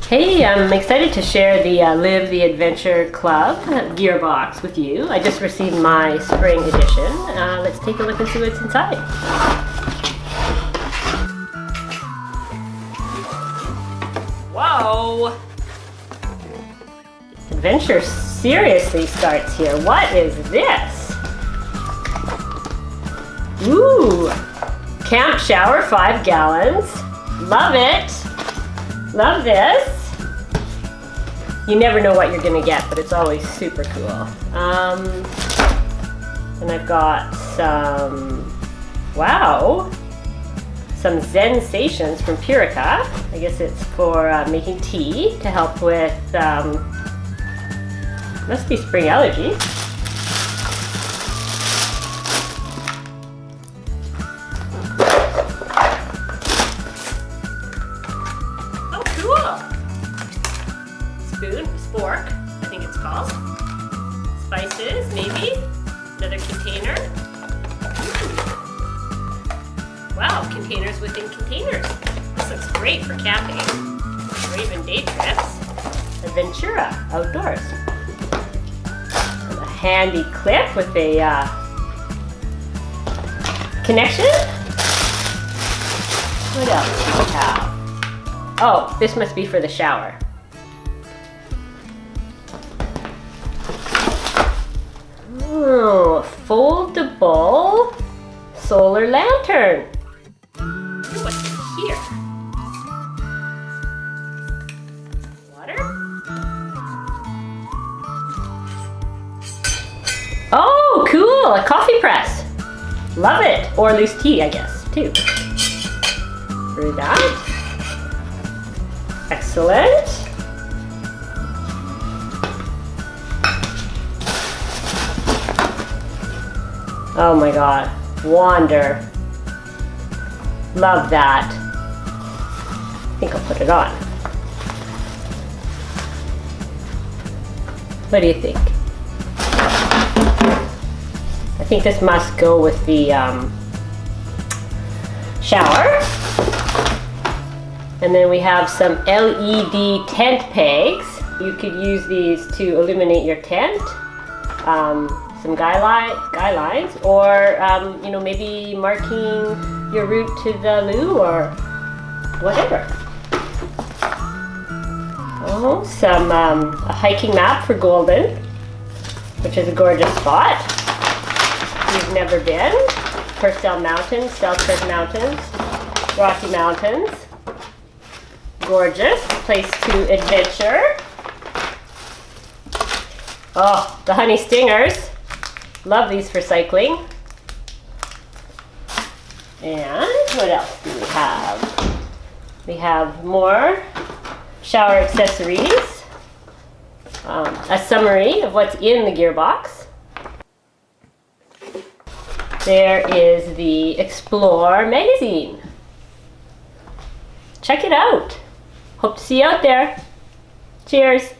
Hey, I'm excited to share the Live the Adventure Club gearbox with you. I just received my spring edition. Let's take a look and see what's inside. Whoa! Adventure seriously starts here. What is this? Ooh! Camp shower, 5 gallons. Love it! Love this. You never know what you're gonna get, but it's always super cool. And I've got some, wow, some Zen-sations from Purica. I guess it's for making tea to help with, must be spring allergy. Oh, cool. Spoon, spork, I think it's called. Spices, maybe. Another container. Wow, containers within containers. This looks great for camping or even day trips. Adventura, outdoors. And a handy clip with a connection. What else do we have? Oh, this must be for the shower. Oh, foldable solar lantern. What's in here? Water? Oh, cool, a coffee press. Love it. Or loose tea, I guess, too. Brew that. Excellent. Oh my god, Wander. Love that. I think I'll put it on. What do you think? I think this must go with the shower. And then we have some LED tent pegs. You could use these to illuminate your tent. Some guy lines, or you know, maybe marking your route to the loo or whatever. Oh, some a hiking map for Golden, which is a gorgeous spot. You've never been. Purcell Mountains, Selkirk Mountains, Rocky Mountains. Gorgeous place to adventure. Oh, the honey stingers. Love these for cycling. And what else do we have? We have more shower accessories. A summary of what's in the gearbox. There is the Explore magazine. Check it out. Hope to see you out there. Cheers.